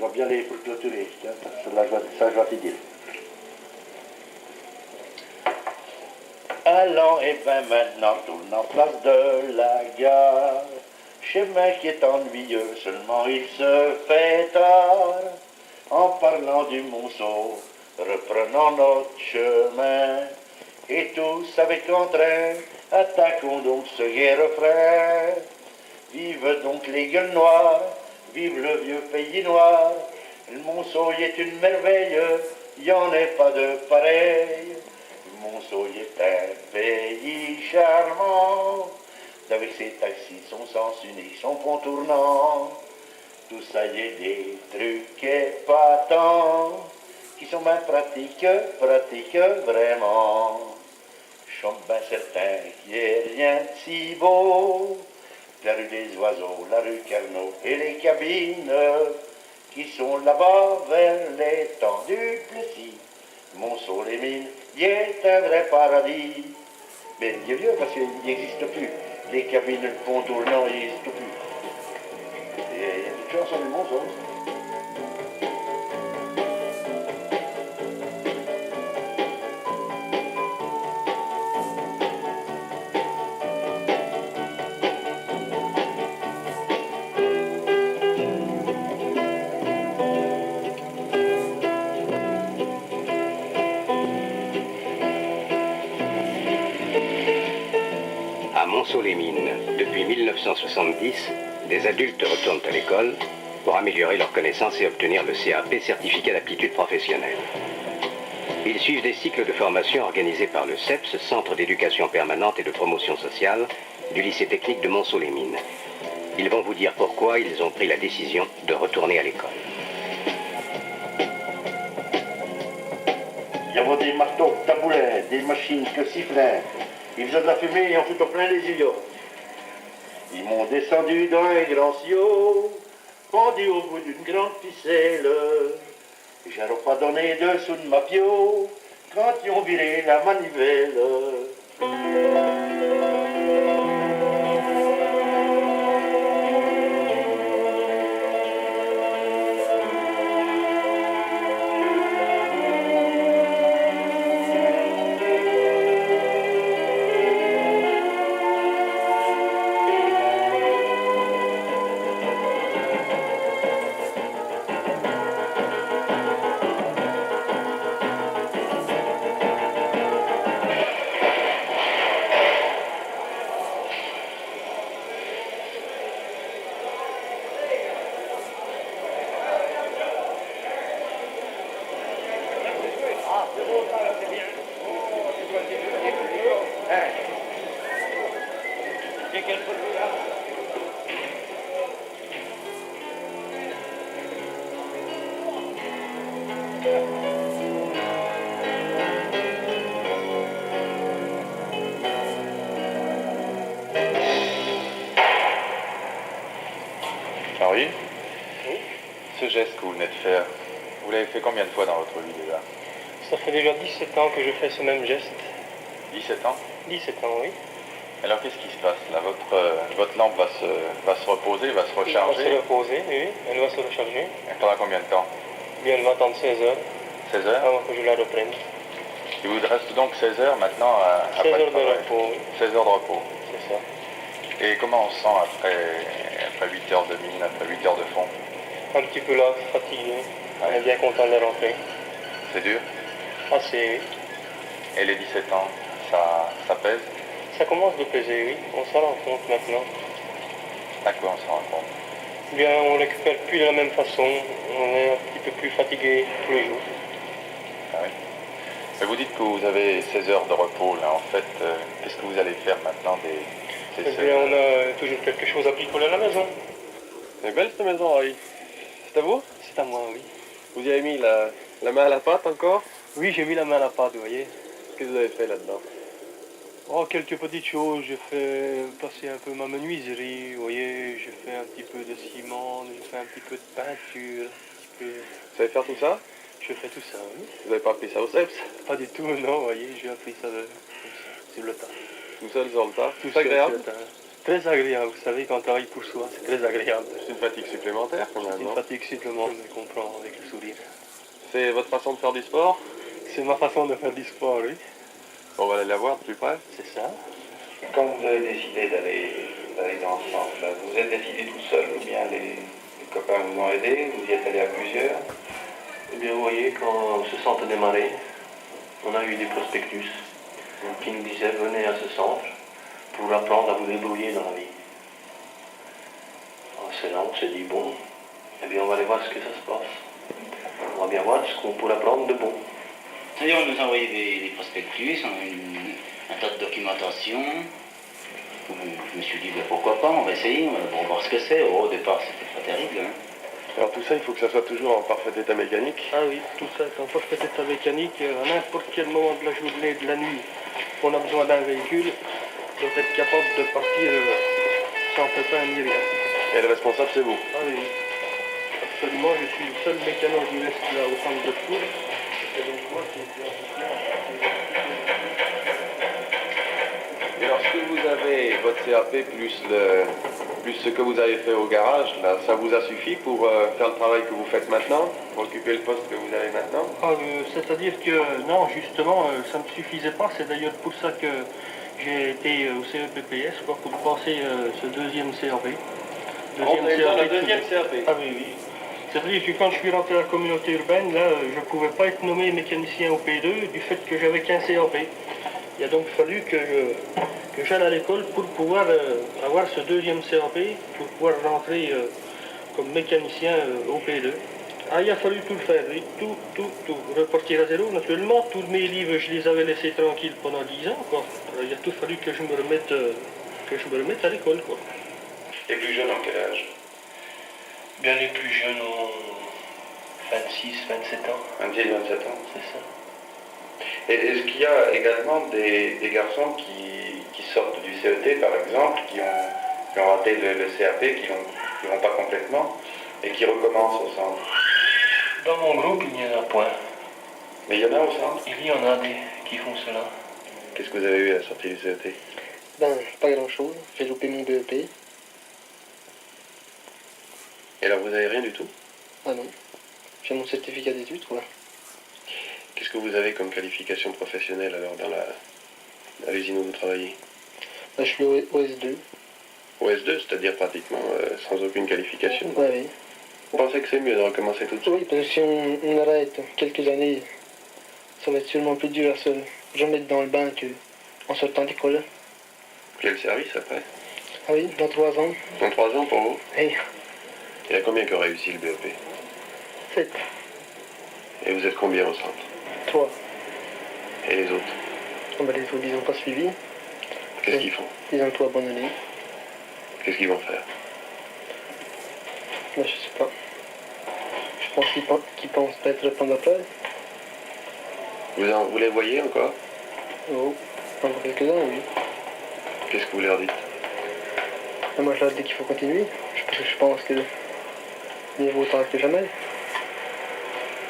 va bien aller pour clôturer. Tiens, ça, je vais te dire. Allons, et ben maintenant, tourne en place de la gare. Chemin qui est ennuyeux, seulement il se fait tard. En parlant du Monceau, reprenons notre chemin. Et tous avec entrain, attaquons donc ce gai refrain. Vive donc les gueules noires, vive le vieux pays noir. Le Monceau y est une merveille, y en est pas de pareil. Le Monceau y est un pays charmant, avec ses taxis, son sens unique, son pont tournant. Tout ça y est des trucs épatants, qui sont bien pratiques vraiment. Je suis bien certain qu'il n'y a rien de si beau. La rue des Oiseaux, la rue Carnot et les cabines qui sont là-bas vers l'étang du Plessis. Monceau-les-Mines y est un vrai paradis. Mais il est vieux parce qu'il n'existe plus. Les cabines, le pont tournant, il n'existe plus. Et il y a des chansons du Monceau. À Monceau-les-Mines, depuis 1970, des adultes retournent à l'école pour améliorer leurs connaissances et obtenir le CAP, certificat d'aptitude professionnelle. Ils suivent des cycles de formation organisés par le CEPS, Centre d'éducation permanente et de promotion sociale, du lycée technique de Monceau-les-Mines. Ils vont vous dire pourquoi ils ont pris la décision de retourner à l'école. Il y avait des marteaux, taboulets, des machines que sifflaient. Ils faisaient de la fumée et en foutant plein les yeux. Ils m'ont descendu dans un grand sillot, pendu au bout d'une grande ficelle. J'aurais pas donné dessous de ma pio quand ils ont viré la manivelle. Henri, Oui. ce geste que vous venez de faire, vous l'avez fait combien de fois dans votre vie déjà? Ça fait déjà 17 ans que je fais ce même geste. 17 ans? 17 ans, oui. Alors qu'est-ce qui se passe là? Votre lampe va se reposer, va se Elle va recharger. se reposer, oui. Elle va se recharger. Elle pendant combien de temps? Bien, elle va attendre 16 heures 16 heures? avant que je la reprenne. Il vous reste donc 16 heures maintenant à 16 après le heures de travail. repos, oui. 16 heures de repos. C'est ça. Et comment on se sent après 8 heures de mine, après 8 heures de fond? Un petit peu là, fatigué. On Ouais. est bien content de rentrer. C'est dur? Assez, oui. Et les 17 ans, ça pèse? Ça commence de peser, oui. On s'en rend compte maintenant. À quoi on se rend compte? Bien, on récupère plus de la même façon. On est un petit peu plus fatigué tous les jours. Ah oui. Mais vous dites que vous avez 16 heures de repos là. En fait, qu'est-ce que vous allez faire maintenant ces Eh 16 bien, heures? on a toujours quelque chose à bricoler à la maison. Elle est belle cette maison, Henri. C'est à vous? C'est à moi, oui. Vous y avez mis la main à la pâte encore? Oui, j'ai mis la main à la pâte, vous voyez. Qu'est-ce que vous avez fait là-dedans? Oh, quelques petites choses. J'ai fait passer un peu ma menuiserie, vous voyez. J'ai fait un petit peu de ciment, j'ai fait un petit peu de peinture. Vous savez faire tout ça? Je fais tout ça, oui. Vous n'avez pas appris ça au CEPS? Pas du tout, non, vous voyez. J'ai appris ça comme ça, sur le tas. Tout seul sur le tas? Tout C'est seul agréable? sur le tas. très agréable. Vous savez, quand on travaille pour soi, c'est très agréable. C'est une fatigue supplémentaire quand même, C'est une non? fatigue supplémentaire, mais qu'on prend avec le sourire. C'est votre façon de faire du sport? C'est ma façon de faire du sport, oui. On va aller la voir de plus près. C'est ça. Quand vous avez décidé d'aller dans ce sens-là, vous êtes décidé tout seul ou bien les copains vous ont aidé, vous y êtes allé à plusieurs? Eh bien, vous voyez, quand ce centre a démarré, on a eu des prospectus qui nous disaient venez à ce centre pour apprendre à vous débrouiller dans la vie. Alors, c'est là, on s'est dit bon, eh bien, on va aller voir ce que ça se passe. On va bien voir ce qu'on pourra apprendre de bon. C'est-à-dire, on nous a envoyé des prospectus, on a eu un tas de documentation. Je me suis dit, ben, pourquoi pas, on va essayer, on va voir ce que c'est. Oh, au départ, c'était pas terrible. Hein. Alors tout ça, il faut que ça soit toujours en parfait état mécanique. Ah oui, tout ça est en parfait état mécanique. À n'importe quel moment de la journée, de la nuit, on a besoin d'un véhicule, doit être capable de partir sans pépin ni rien. Et le responsable, c'est vous. Ah oui, absolument, je suis le seul mécano qui reste là au centre de cours. Et donc moi, Et lorsque vous avez votre CAP plus ce que vous avez fait au garage, là, ça vous a suffi pour faire le travail que vous faites maintenant, pour occuper le poste que vous avez maintenant? c'est-à-dire que non, justement, ça ne me suffisait pas. C'est d'ailleurs pour ça que j'ai été au CEPPS, quoi, pour passer ce deuxième CAP. On est dans la deuxième CAP. Ah oui, oui. C'est-à-dire que quand je suis rentré à la communauté urbaine, là, je ne pouvais pas être nommé mécanicien au P2 du fait que j'avais qu'un CAP. Il a donc fallu que j'aille à l'école pour pouvoir avoir ce deuxième CAP, pour pouvoir rentrer comme mécanicien au P2. Ah, il a fallu tout le faire, oui, tout. Repartir à zéro, naturellement. Tous mes livres, je les avais laissés tranquilles pendant 10 ans, quoi. Alors, il a tout fallu que je me remette à l'école, quoi. Les plus jeunes, en quel âge? Bien, les plus jeunes ont 26, 27 ans. 26, 27 ans. C'est ça. Et est-ce qu'il y a également des garçons qui sortent du CET, par exemple, qui ont raté le CAP, qui vont pas complètement, et qui recommencent au centre? Dans mon groupe, il n'y en a point. Mais il y en a au centre? Il y en a des qui font cela. Qu'est-ce que vous avez eu à la sortie du CET? Ben, pas grand-chose. J'ai loupé mon BEP. Et alors vous avez rien du tout? Ah non. J'ai mon certificat d'études, quoi. Qu'est-ce que vous avez comme qualification professionnelle alors dans l'usine où vous travaillez? Ben, je suis au OS2. OS2, c'est-à-dire pratiquement sans aucune qualification. Ouais, oui. Vous pensez que c'est mieux de recommencer tout de suite? Oui, parce que si on arrête quelques années, ça va être sûrement plus dur à se remettre dans le bain qu'en sortant d'école. Quel service après? Ah oui, dans 3 ans. Dans 3 ans pour vous? Hey, Il y a combien qui ont réussi le BEP? 7, Et vous êtes combien au centre? 3. Et les autres? Oh, ben, les autres, ils n'ont pas suivi. Qu'est-ce qu'ils font? Ils ont tout abandonné. Qu'est-ce qu'ils vont faire? Ben, je sais pas. Je pense qu'ils pensent peut-être reprendre après. Vous les voyez encore? Oh, encore quelques-uns, oui. Qu'est-ce que vous leur dites? Mais moi, je leur dis qu'il faut continuer. Parce que je pense que mieux vaut tard que jamais.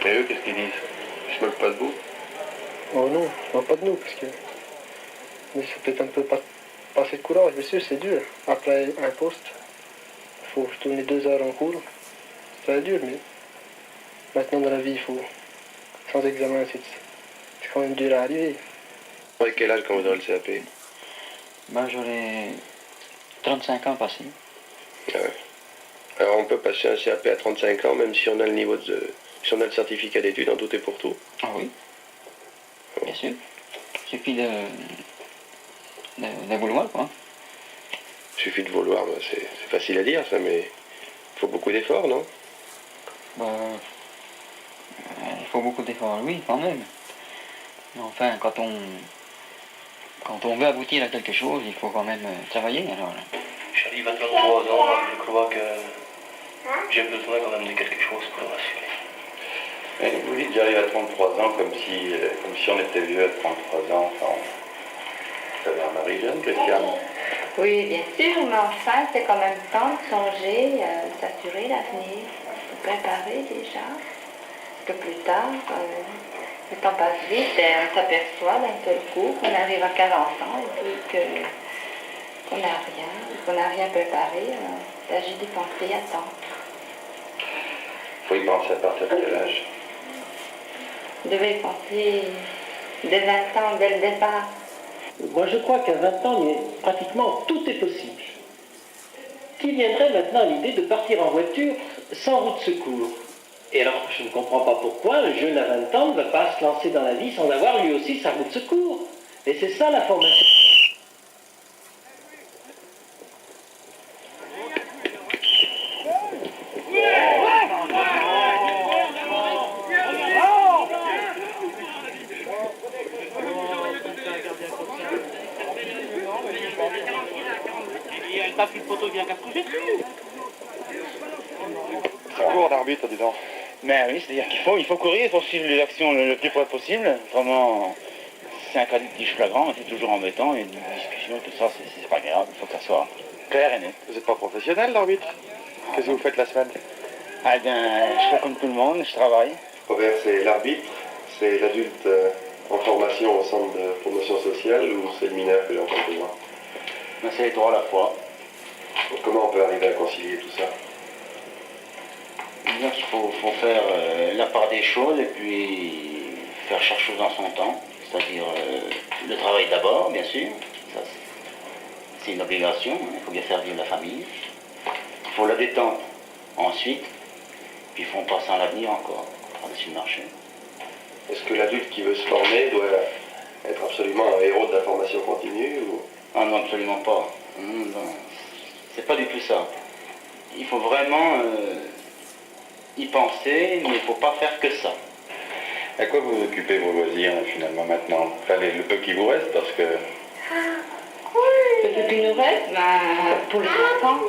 Et eux, qu'est-ce qu'ils disent? Ils se moquent pas de vous? Oh non, pas de nous, parce que... Mais c'est peut-être un peu passer de courage, bien sûr, c'est dur. Après un poste, il faut tourner 2 heures en cours. C'est dur, mais... Maintenant, dans la vie, il faut... Sans examen, c'est quand même dur à arriver. Avec quel âge quand vous aurez le CAP? Ben, j'aurai 35 ans passés. Alors on peut passer un CAP à 35 ans, même si on a le niveau de... Si on a le certificat d'études en tout et pour tout. Ah oui, bien sûr. Il suffit de vouloir, quoi. Il suffit de vouloir, ben, c'est facile à dire ça, mais il faut beaucoup d'efforts, non? Ben, il faut beaucoup d'efforts, oui, quand même. Mais enfin, quand on veut aboutir à quelque chose, il faut quand même travailler, alors. J'arrive à 33 ans, je crois que j'ai besoin quand même de quelque chose pour m'assurer. Mais vous dites j'arrive à 33 ans comme si on était vieux à 33 ans. Enfin, vous avez un mari jeune, Christiane? Oui, bien sûr, mais enfin, c'est quand même temps de songer, s'assurer l'avenir, se préparer déjà. Parce que plus tard, le temps passe vite et on s'aperçoit d'un seul coup qu'on arrive à 40 ans et puis qu'on n'a rien préparé. Là, j'ai dépensé à temps. Faut y penser à partir de quel âge? Je devais y penser dès 20 ans, dès le départ. Moi, je crois qu'à 20 ans, pratiquement tout est possible. Qui viendrait maintenant à l'idée de partir en voiture sans roue de secours? Et alors, je ne comprends pas pourquoi un jeune à 20 ans ne va pas se lancer dans la vie sans avoir lui aussi sa roue de secours. Et c'est ça la formation. Ça court l'arbitre, dis donc. Mais oui, c'est-à-dire qu'il faut courir, il faut suivre les actions le plus près possible. Vraiment, c'est un cas de flagrant, c'est toujours embêtant, et une discussion, tout ça, c'est pas grave, il faut que ça soit clair et net. Vous n'êtes pas professionnel, l'arbitre? Qu'est-ce que vous faites la semaine? Ah bien, je fais comme tout le monde, je travaille. Robert, c'est l'arbitre, c'est l'adulte en formation au centre de promotion sociale ou c'est le mineur que j'ai encore besoin? Mais c'est les trois à la fois. Comment on peut arriver à concilier tout ça? Disons qu'il faut faire la part des choses et puis faire chaque chose dans son temps. C'est-à-dire le travail d'abord, bien sûr. Ça, c'est une obligation, il faut bien faire vivre la famille. Il faut la détente ensuite, puis il faut passer à l'avenir encore, par-dessus le marché. Est-ce que l'adulte qui veut se former doit être absolument un héros de la formation continue ou... Ah non, absolument pas. Non, c'est pas du tout ça. Il faut vraiment y penser, mais il ne faut pas faire que ça. À quoi vous occupez vos loisirs finalement maintenant? Enfin, le peu qui vous reste, parce que... Ce qui nous reste, pour les enfants.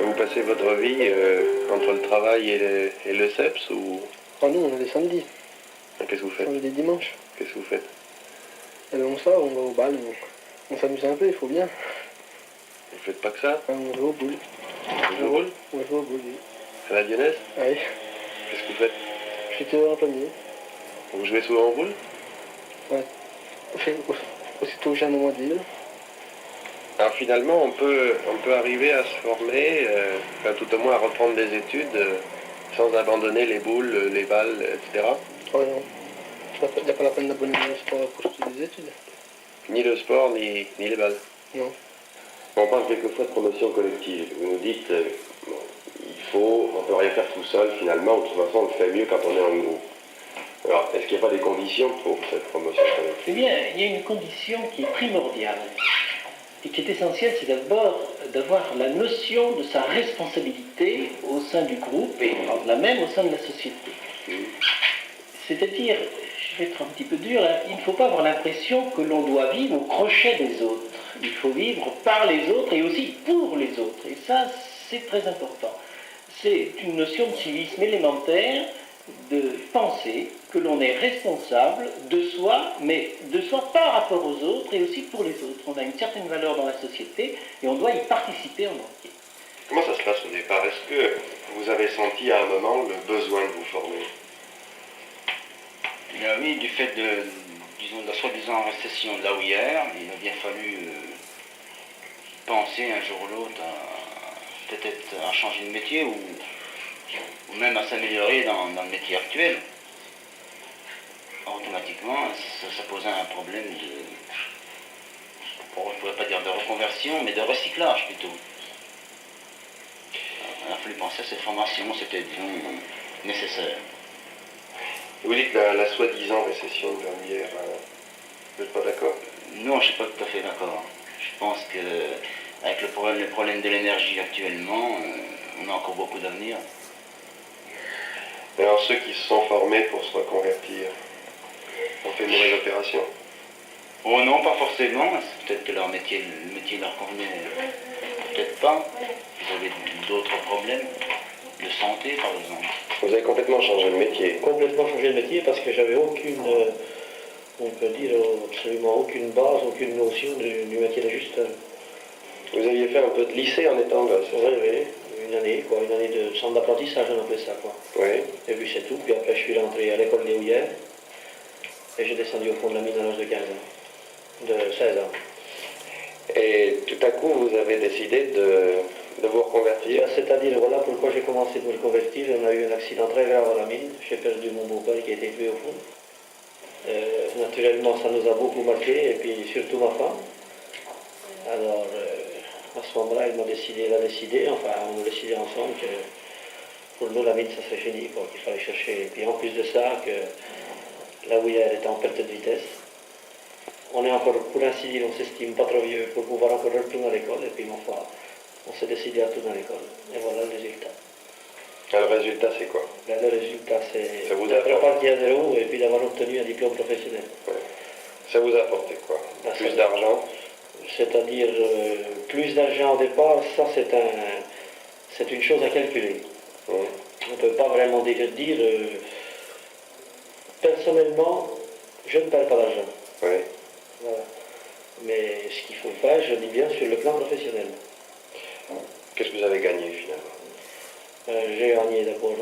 Vous passez votre vie entre le travail et le CEPS ou... Ah, nous, on a des samedis, Qu'est-ce que vous faites? on a des dimanches. Qu'est-ce que vous faites? Et on sort, on va au bal, on s'amuse un peu, il faut bien. Vous faites pas que ça? On joue au boule. Vous jouez au rôle? On joue au boule, oui. À la Lyonnaise? Allez, Qu'est-ce que vous faites? je suis tireur en premier. Vous jouez souvent au boule? Ouais. Aussitôt j'ai un moment de ville. Alors finalement, on peut arriver à se former, enfin, tout au moins à reprendre des études sans abandonner les boules, les balles, etc. Oh non, il n'y a pas la peine d'abonner le sport pour suivre des études. Ni le sport, ni les balles. Non. On parle quelquefois de promotion collective. Vous nous dites, bon, on peut rien faire tout seul finalement, de toute façon on le fait mieux quand on est en groupe. Alors, est-ce qu'il n'y a pas des conditions pour cette promotion collective? Eh bien, il y a une condition qui est primordiale et qui est essentielle, c'est d'abord d'avoir la notion de sa responsabilité au sein du groupe et par là même au sein de la société. C'est-à-dire, je vais être un petit peu dur, hein, il ne faut pas avoir l'impression que l'on doit vivre au crochet des autres. Il faut vivre par les autres et aussi pour les autres. Et ça, c'est très important. C'est une notion de civisme élémentaire, de penser que l'on est responsable de soi, mais de soi par rapport aux autres et aussi pour les autres. On a une certaine valeur dans la société et on doit y participer en entier. Comment ça se passe au départ? Est-ce que vous avez senti à un moment le besoin de vous former? Oui, du fait de la soi-disant récession de la houillère, il a bien fallu penser un jour ou l'autre peut-être à changer de métier ou même à s'améliorer dans le métier actuel. Automatiquement, ça posait un problème je ne pourrais pas dire de reconversion, mais de recyclage plutôt. Il a fallu penser à cette formation, c'était nécessaire. Vous dites la soi-disant récession dernière, vous n'êtes pas d'accord? Non, je ne suis pas tout à fait d'accord. Je pense que avec le problème de l'énergie actuellement, on a encore beaucoup d'avenir. Alors ceux qui se sont formés pour se reconvertir ont fait une mauvaise opération? Oh non, pas forcément. C'est peut-être que le métier leur convenait peut-être pas. Ils avaient d'autres problèmes, de santé par exemple. Vous avez complètement changé de métier. Complètement changé de métier parce que j'avais aucune, on peut dire absolument aucune base, aucune notion du métier d'ajusteur. Vous aviez fait un peu de lycée en étant gosse? Oui, une année de centre d'apprentissage, on appelait ça, quoi. Oui. Et puis c'est tout. Puis après, je suis rentré à l'école des Houillères et j'ai descendu au fond de la mine à l'âge de 15 ans, de 16 ans. Et tout à coup, vous avez décidé de vous reconvertir? C'est-à-dire, voilà pourquoi j'ai commencé de me reconvertir. On a eu un accident très grave à la mine. J'ai perdu mon beau-père qui a été tué au fond. Naturellement, ça nous a beaucoup marqué, et puis surtout ma femme. Alors, à ce moment-là, elle a décidé, enfin, on a décidé ensemble que pour nous, la mine, ça serait fini, quoi, qu'il fallait chercher. Et puis en plus de ça, que la houillère était en perte de vitesse. On est encore, pour ainsi dire, on s'estime pas trop vieux pour pouvoir encore retourner à l'école, et puis ma foi, on s'est décidé à retourner à l'école. Et voilà le résultat. Le résultat, c'est quoi? Le résultat, c'est Ça vous d'être apporte? reparti à zéro et puis d'avoir obtenu un diplôme professionnel. Ouais. Ça vous a apporté quoi? Plus d'argent? C'est-à-dire plus d'argent au départ, ça c'est une chose à calculer. Mmh. On ne peut pas vraiment dire personnellement, je ne perds pas d'argent. Oui. Voilà. Mais ce qu'il faut faire, je dis bien, sur le plan professionnel. Qu'est-ce que vous avez gagné finalement? J'ai gagné d'abord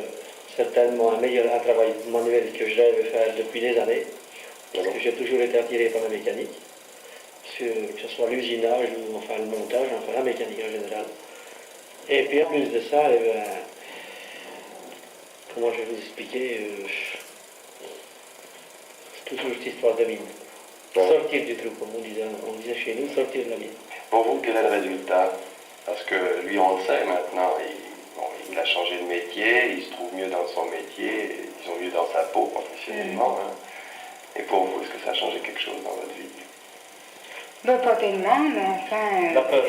certainement un travail manuel que je rêve faire depuis des années, parce que j'ai toujours été attiré par la mécanique, que ce soit l'usinage ou enfin le montage, enfin la mécanique en général. Et puis en plus de ça, eh bien, comment je vais vous expliquer, c'est toujours cette histoire de mine. Ouais. Sortir du trou, comme on disait chez nous, sortir de la mine. Pour vous, quel est le résultat? Parce que lui, on le sait maintenant, il a changé de métier, il se trouve mieux dans son métier, ils sont mieux dans sa peau professionnellement. Hein. Et pour vous, est-ce que ça a changé quelque chose dans votre vie? Ben, pas tellement, mais enfin... La peur.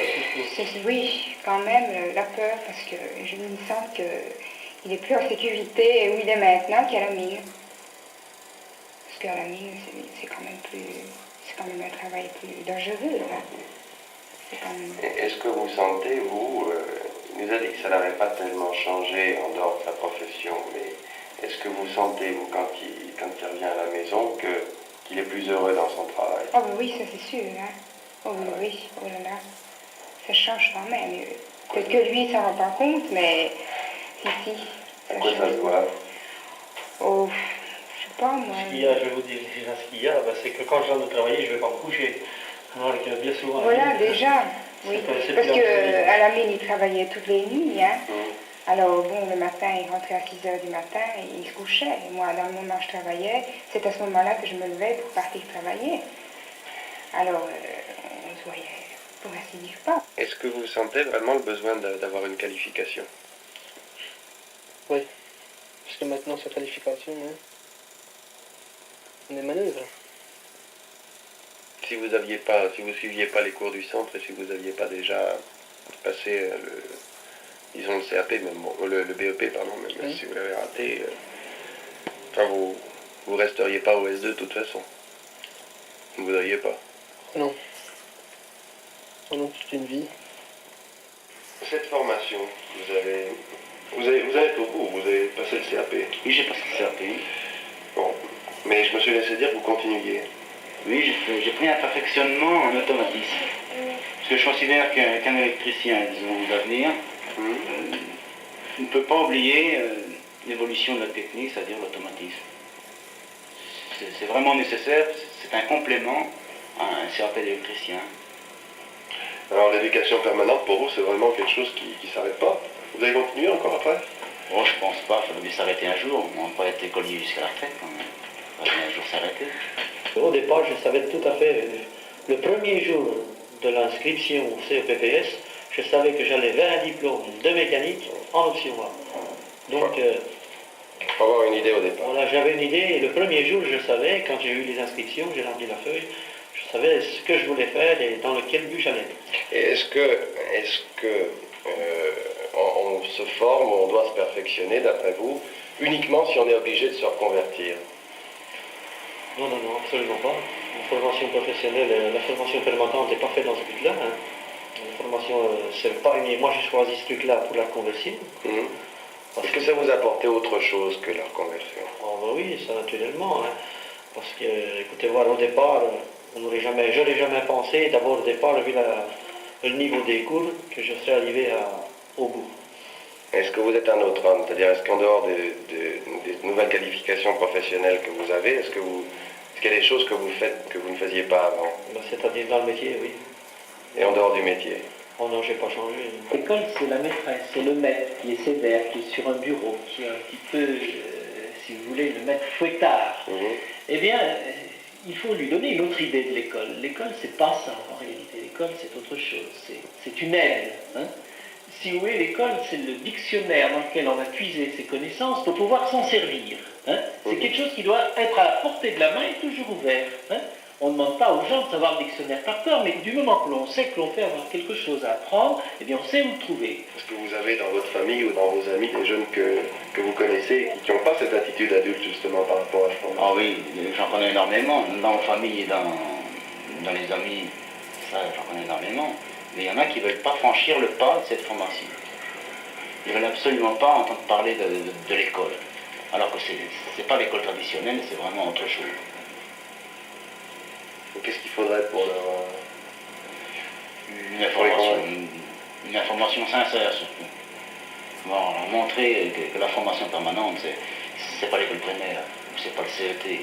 Oui, quand même, la peur, parce que je me sens qu'il est plus en sécurité où il est maintenant qu'à la mine. Parce qu'à la mine, c'est quand même un travail plus dangereux, là. Est-ce que vous sentez, vous, il nous a dit que ça n'avait pas tellement changé en dehors de sa profession, mais est-ce que vous sentez, vous, quand il revient à la maison, qu'il est plus heureux dans son travail? Oh ben oui, ça c'est sûr, hein. Oh oui, oui, oh là là. Ça change quand même. Peut-être que lui, il s'en rend pas compte, mais si. À quoi ça se voit? Oh, je sais pas, moi. Ce qu'il y a, je vais vous dire ce qu'il y a, ben, c'est que quand je rentre de travailler, je ne vais pas me coucher. Alors que bien souvent... Voilà, déjà, oui. Parce qu'à la mine, il travaillait toutes les nuits, hein. Alors, bon, le matin, il rentrait à 6 h du matin et il se couchait. Et moi, dans le moment où je travaillais, c'est à ce moment-là que je me levais pour partir travailler. Alors, on se voyait, pour ainsi dire, pas. Est-ce que vous sentez vraiment le besoin d'avoir une qualification? Oui. Parce que maintenant, cette qualification, hein, on est manœuvre. Si vous suiviez pas les cours du centre et si vous n'aviez pas déjà passé disons le CAP, même bon, le BEP, pardon, même si vous l'avez raté, enfin vous resteriez pas au S2 de toute façon. Vous ne voudriez pas. Non. Pendant toute une vie. Cette formation, vous avez au bout, vous avez passé le CAP. Oui, j'ai passé le CAP. Bon, mais je me suis laissé dire que vous continuiez. Oui, j'ai pris un perfectionnement en automatisme. Parce que je considère qu'un électricien, disons, d'avenir, ne peut pas oublier l'évolution de la technique, c'est-à-dire l'automatisme. C'est vraiment nécessaire, c'est un complément à un CAP d'électricien. Alors l'éducation permanente, pour vous, c'est vraiment quelque chose qui ne s'arrête pas? Vous allez continuer encore après? Oh, je pense pas, il faudrait bien s'arrêter un jour. On ne va pas être écolier jusqu'à la retraite quand même. Il faudrait un jour s'arrêter. Au départ, je savais tout à fait, le premier jour de l'inscription au CEPPS, je savais que j'allais vers un diplôme de mécanique en option A. Donc, Pour avoir une idée au départ. Voilà, j'avais une idée, et le premier jour, je savais, quand j'ai eu les inscriptions, j'ai rempli la feuille, je savais ce que je voulais faire et dans lequel but j'allais. Et est-ce que on se forme, on doit se perfectionner, d'après vous, uniquement si on est obligé de se reconvertir? Non, absolument pas. La formation professionnelle, la formation permanente n'est pas faite dans ce but-là. Hein. La formation, c'est pas une... Moi, j'ai choisi ce truc-là pour la conversion. Est-ce que ça vous apportait autre chose que la reconversion? Oh, ben oui, ça naturellement. Hein. Parce que, écoutez, voir au départ, je n'aurais jamais pensé, d'abord au départ, vu le niveau des cours, que je serais arrivé au bout. Est-ce que vous êtes un autre homme? C'est-à-dire, est-ce qu'en dehors des nouvelles qualifications professionnelles que vous avez, est-ce qu'il y a des choses que vous faites que vous ne faisiez pas avant? Ben, c'est-à-dire dans le métier, oui. Et en dehors du métier? Oh non, j'ai pas changé. L'école, c'est la maîtresse, c'est le maître qui est sévère, qui est sur un bureau, qui est un petit peu, si vous voulez, le maître fouettard. Eh bien, il faut lui donner une autre idée de l'école. L'école, c'est pas ça en réalité. L'école, c'est autre chose. C'est une aide. Hein. Si vous voulez, l'école, c'est le dictionnaire dans lequel on a puisé ses connaissances pour pouvoir s'en servir. Hein. C'est quelque chose qui doit être à la portée de la main et toujours ouvert. Hein. On ne demande pas aux gens de savoir le dictionnaire par cœur, mais du moment que l'on sait que l'on fait avoir quelque chose à apprendre, eh bien on sait où le trouver. Est-ce que vous avez dans votre famille ou dans vos amis des jeunes que vous connaissez qui n'ont pas cette attitude adulte justement par rapport à la formation? Ah oui, j'en connais énormément, dans la famille et dans les amis, ça j'en connais énormément. Mais il y en a qui ne veulent pas franchir le pas de cette formation. Ils ne veulent absolument pas entendre parler de l'école. Alors que ce n'est pas l'école traditionnelle, c'est vraiment autre chose. Qu'est-ce qu'il faudrait pour leur... Une information sincère surtout. Leur montrer que la formation permanente, c'est pas l'école primaire, c'est pas le CET.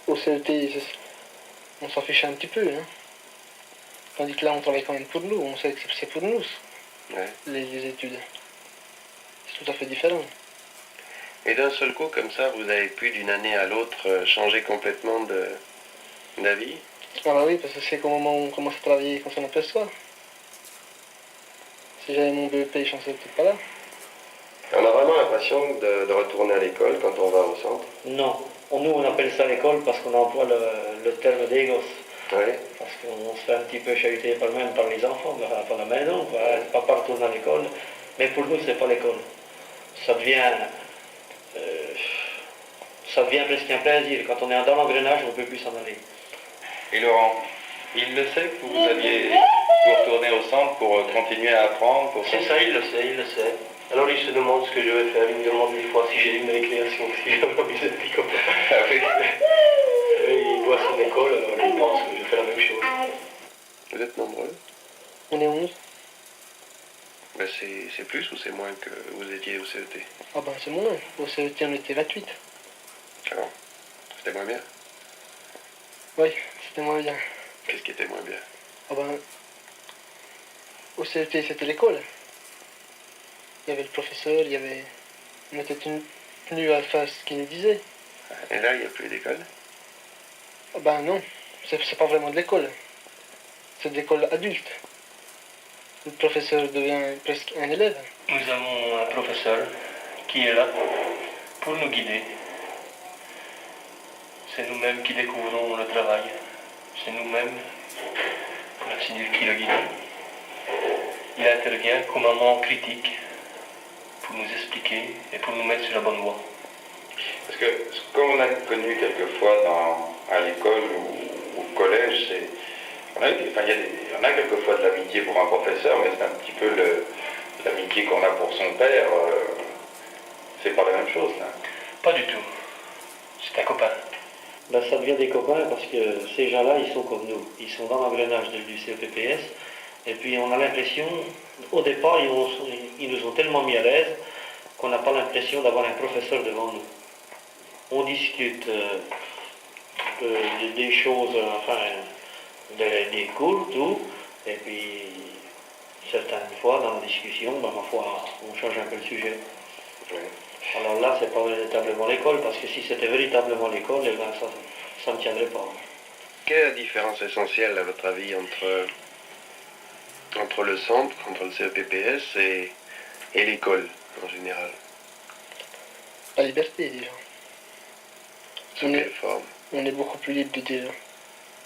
Au CET, on s'en fiche un petit peu. Hein. Tandis que là, on travaille quand même pour nous, on sait que c'est pour nous, les études. C'est tout à fait différent. Et d'un seul coup, comme ça, vous avez pu d'une année à l'autre changer complètement d'avis? Ah bah oui, parce que c'est qu'au moment où on commence à travailler qu'on s'en aperçoit. Si j'avais mon BEP, je n'en serais peut-être pas là. On a vraiment l'impression de retourner à l'école quand on va au centre? Non. Nous, on appelle ça l'école parce qu'on emploie le terme des gosses. Oui. Parce qu'on se fait un petit peu chahuter par les enfants, par la maison, pas retourner à l'école. Mais pour nous, c'est pas l'école. Ça devient presque un plaisir. Quand on est dans l'engrenage, on ne peut plus s'en aller. Et Laurent, il le sait que vous retournez au centre pour continuer à apprendre C'est ça, il le sait. Alors il se demande ce que je vais faire, il me demande des fois si j'ai une récréation, si j'ai envie de piquer. Ah oui. Il voit son école, alors il pense que je fais la même chose. Vous êtes nombreux? On est 11. Ben c'est plus ou c'est moins que vous étiez au CET? Ah ben c'est moins. Au CET, on était 28. Ah bon? C'était moins bien? Oui, c'était moins bien. Qu'est-ce qui était moins bien? Ah ben, au CET, c'était l'école. Il y avait le professeur, on était tenu à faire ce qu'il nous disait. Et là, il n'y a plus d'école? Ah ben non, c'est pas vraiment de l'école. C'est de l'école adulte. Le professeur devient presque un élève. Nous avons un professeur qui est là pour nous guider. C'est nous-mêmes qui découvrons le travail. C'est nous-mêmes, pour ainsi dire, qui le guidons. Il intervient comme un moment critique pour nous expliquer et pour nous mettre sur la bonne voie. Parce que ce qu'on a connu quelquefois à l'école ou au collège, c'est... Il y en a quelquefois de l'amitié pour un professeur, mais c'est un petit peu l'amitié qu'on a pour son père. C'est pas la même chose, là. Pas du tout. C'est un copain. Ben, ça devient des copains parce que ces gens-là, ils sont comme nous. Ils sont dans l'engrenage du CEPPS. Et puis on a l'impression, au départ, ils nous ont tellement mis à l'aise qu'on n'a pas l'impression d'avoir un professeur devant nous. On discute des choses, enfin, des cours, tout. Et puis, certaines fois, dans la discussion, ben, ma foi, on change un peu le sujet. Alors là, c'est pas véritablement l'école, parce que si c'était véritablement l'école, eh ben, ça ne tiendrait pas. Quelle est la différence essentielle, à votre avis, entre le centre, entre le CEPPS et l'école, en général? la liberté déjà. Sous quelle forme? On est beaucoup plus libre de dire.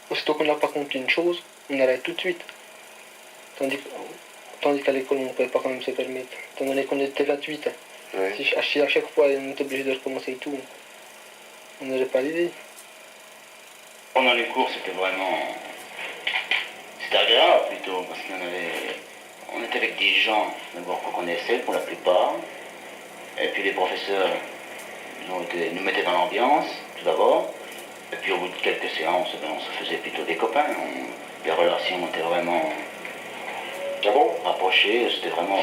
Aussitôt qu'on n'a pas compris une chose, on arrête tout de suite. Tandis qu'à l'école, on ne pouvait pas quand même se permettre. Étant donné qu'on était 28. Oui. Si à chaque fois on était obligé de recommencer tout, on n'aurait pas l'idée. Pendant les cours, c'était agréable plutôt, parce on était avec des gens d'abord qu'on connaissait pour la plupart, et puis les professeurs nous mettaient dans l'ambiance tout d'abord, et puis au bout de quelques séances, on se faisait plutôt des copains. Les relations étaient vraiment rapprochées, c'était vraiment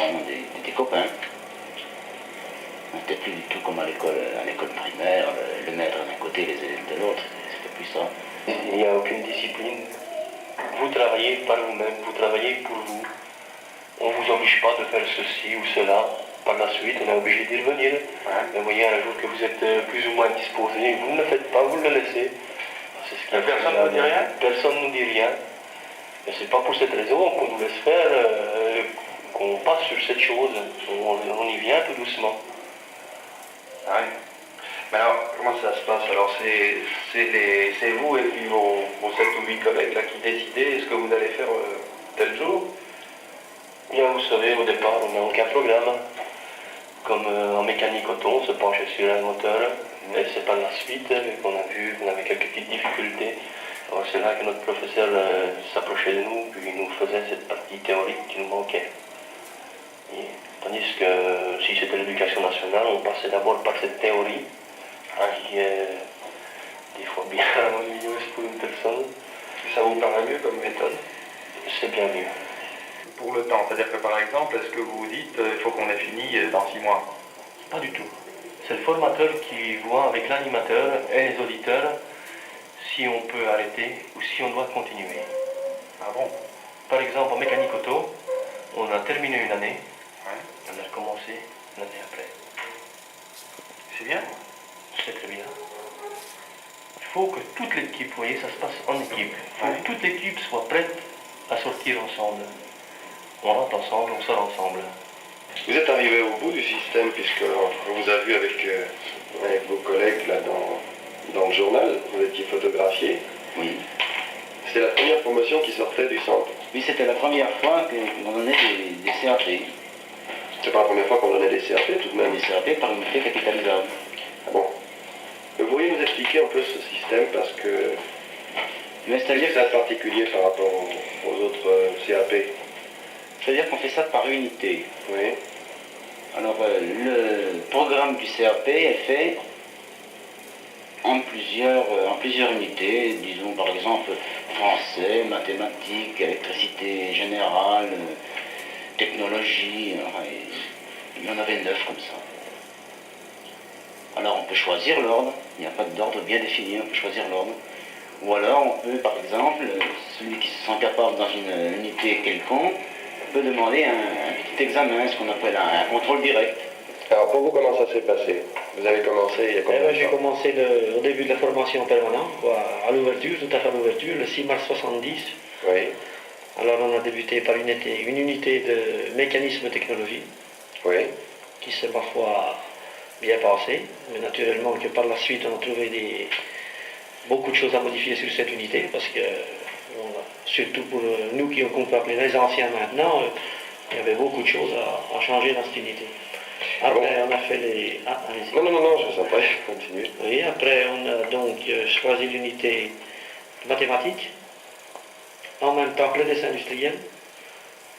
des copains. On n'était plus du tout comme à l'école primaire, le maître d'un côté, les élèves de l'autre, c'était plus ça. Il n'y a aucune discipline. Vous travaillez par vous-même, vous travaillez pour vous. On ne vous oblige pas de faire ceci ou cela. Par la suite, on est obligé d'y revenir. Mais voyez, un jour que vous êtes plus ou moins disposé, vous ne le faites pas, vous le laissez. Personne ne vous dit rien? Personne ne nous dit rien. Et c'est pas pour cette raison qu'on nous laisse faire, qu'on passe sur cette chose. On y vient tout doucement. Ah oui. Mais alors, comment ça se passe? Alors, c'est vous et puis vos 7 ou 8 collègues là qui décidez ce que vous allez faire tel jour? Bien, vous savez, au départ, on n'a aucun programme. Comme en mécanique auto, on se penchait sur un moteur, mais c'est par la suite qu'on a vu qu'on avait quelques petites difficultés. Alors c'est là que notre professeur s'approchait de nous, puis il nous faisait cette partie théorique qui nous manquait. Tandis que si c'était l'éducation nationale, on passait d'abord par cette théorie, qui est des fois bien ennuyeuse pour une personne. Ça vous paraît mieux comme méthode? C'est bien mieux. Pour le temps, c'est-à-dire que par exemple, est-ce que vous vous dites il faut qu'on ait fini dans 6 mois? Pas du tout. C'est le formateur qui voit avec l'animateur et les auditeurs si on peut arrêter ou si on doit continuer. Ah bon? Par exemple, en mécanique auto, on a terminé une année, Ouais. on a recommencé l'année après. C'est bien? C'est très bien. Il faut que toute l'équipe, vous voyez, ça se passe en équipe. Il faut que toute l'équipe soit prête à sortir ensemble. On rentre ensemble, on sort ensemble. Vous êtes arrivé au bout du système, puisqu'on vous a vu avec vos collègues là, dans le journal, vous étiez photographié. Oui. C'était la première promotion qui sortait du centre. Oui, c'était la première fois qu'on donnait des CAP. C'est pas la première fois qu'on donnait des CAP tout de même. Des CAP par unité capitalisable. Ah bon. Vous pourriez nous expliquer un peu ce système, parce que c'est-à-dire que c'est particulier par rapport aux autres CAP. C'est-à-dire qu'on fait ça par unité. Oui. Alors, le programme du CAP est fait en plusieurs unités, disons par exemple français, mathématiques, électricité générale, technologie, il y en avait 9 comme ça. Alors on peut choisir l'ordre, il n'y a pas d'ordre bien défini, on peut choisir l'ordre. Ou alors on peut par exemple, celui qui se sent capable dans une unité quelconque, peut demander un petit examen, ce qu'on appelle un contrôle direct. Alors pour vous, comment ça s'est passé? Vous avez commencé il y a combien de temps? J'ai commencé au début de la formation permanente, à l'ouverture, tout à fait à l'ouverture, le 6 mars 70. Oui. Alors on a débuté par une unité de mécanisme technologie, Oui. qui s'est parfois bien passée, mais naturellement que par la suite on a trouvé beaucoup de choses à modifier sur cette unité, parce que surtout pour nous qui on peut appeler les anciens maintenant, il y avait beaucoup de choses à changer dans cette unité. Après, on a fait les... Ah, allez-y. Non, je ne sais pas, je continue. Oui, après, on a donc choisi l'unité mathématique, en même temps que le dessin industriel,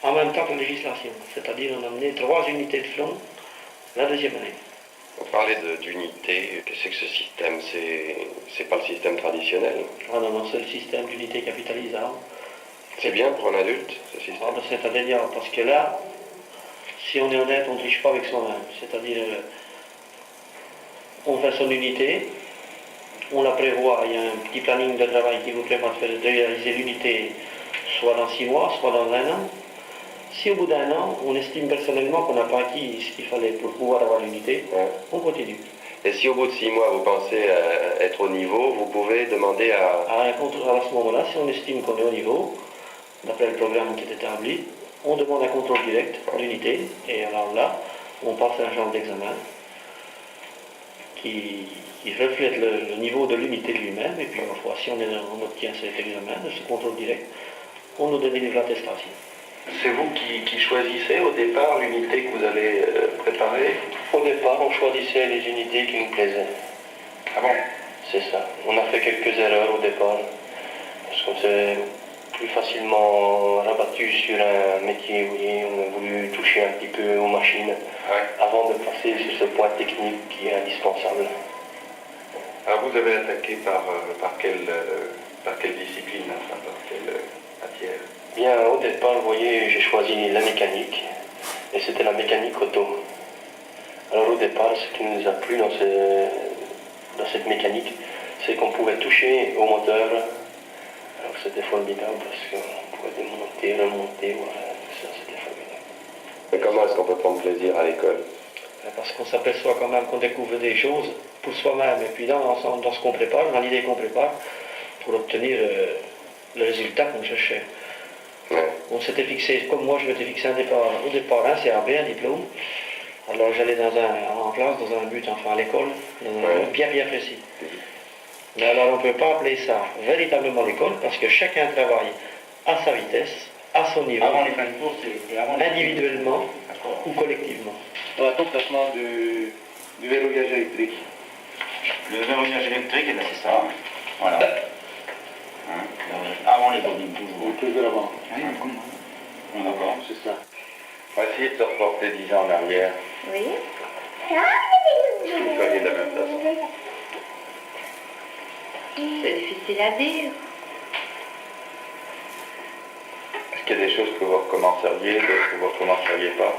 en même temps que la législation. C'est-à-dire, on a mené 3 unités de front la deuxième année. On parlait d'unité, qu'est-ce que c'est que ce système? C'est pas le système traditionnel. Ah non, c'est le système d'unité capitalisable. C'est bien pour un adulte, ce système? Ah ben, c'est indéniable, parce que là, si on est honnête, on ne triche pas avec soi-même. C'est-à-dire, on fait son unité, on la prévoit, il y a un petit planning de travail qui vous permet de réaliser l'unité soit dans 6 mois, soit dans 1 an. Si au bout d'1 an, on estime personnellement qu'on n'a pas acquis ce qu'il fallait pour pouvoir avoir l'unité, on continue. Et si au bout de 6 mois, vous pensez être au niveau, vous pouvez demander à ce moment-là, si on estime qu'on est au niveau, d'après le programme qui est établi, on demande un contrôle direct d'unité, et alors là, on passe un genre d'examen. qui reflète le niveau de l'unité lui-même, et puis ma foi, si on obtient cet examen, ce contrôle direct, on nous délivre l'attestation. C'est vous qui choisissez au départ l'unité que vous allez préparer? Au départ, on choisissait les unités qui nous plaisaient. Ah bon? C'est ça. On a fait quelques erreurs au départ, parce qu'on s'est plus facilement rabattu sur un métier, vous voyez, on a voulu toucher un petit peu aux machines, avant de passer sur ce point technique qui est indispensable. Alors vous avez attaqué par quelle discipline, enfin par quelle matière? Bien, au départ, vous voyez, j'ai choisi la mécanique, et c'était la mécanique auto. Alors au départ, ce qui nous a plu dans cette mécanique, c'est qu'on pouvait toucher au moteur. Alors c'était formidable parce qu'on pouvait démonter, remonter, voilà, tout ça, c'était formidable. Et comment est-ce qu'on peut prendre plaisir à l'école? Parce qu'on s'aperçoit quand même qu'on découvre des choses pour soi-même, et puis dans ce qu'on prépare, dans l'idée qu'on prépare, pour obtenir le résultat qu'on cherchait. On s'était fixé, comme moi je m'étais fixé au départ un CAP, un diplôme. Alors j'allais en classe dans un but, enfin à l'école, bien précis. Mais alors on ne peut pas appeler ça véritablement l'école, parce que chacun travaille à sa vitesse, à son niveau, Avant les fins de course et avant individuellement ou collectivement. Ton traitement du verrouillage électrique. Le verrouillage électrique, c'est ça. Voilà. Avant les bobines, toujours. Plus de l'avant. D'accord. C'est ça. On va essayer de se reporter 10 ans en arrière. Oui. Si vous feriez de la même façon. C'est difficile à dire. Est-ce qu'il y a des choses que vous recommenceriez, d'autres que vous ne recommenceriez pas?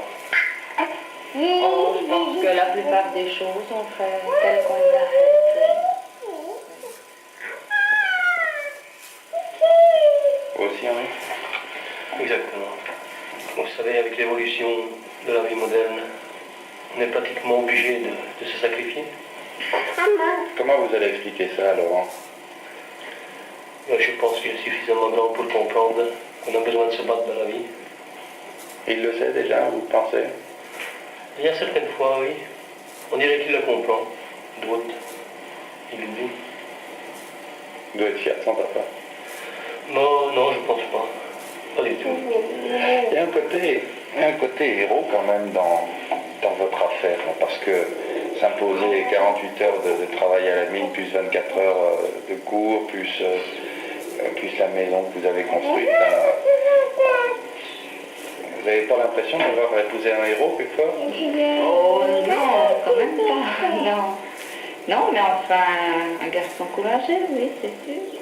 Oh, je pense que la plupart des choses, on fait telles qu'on les a faites. Vous aussi, Henri? Exactement. Vous savez, avec l'évolution de la vie moderne, on est pratiquement obligé de se sacrifier. Comment vous allez expliquer ça, Laurent? Je pense qu'il est suffisamment grand pour comprendre qu'on a besoin de se battre dans la vie. Il le sait déjà, vous pensez? Il y a certaines fois, oui. On dirait qu'il le comprend. D'autres, il l'oublie. Il doit être fier de son papa. Non, je pense pas. Pas du tout. Il y a un côté héros quand même dans votre affaire, parce que s'imposer 48 heures de travail à la mine, plus 24 heures de cours, plus la maison que vous avez construite, vous n'avez pas l'impression d'avoir épousé un héros quelquefois? Oh non, quand même pas. Non. Non, mais enfin, un garçon courageux, oui, c'est sûr.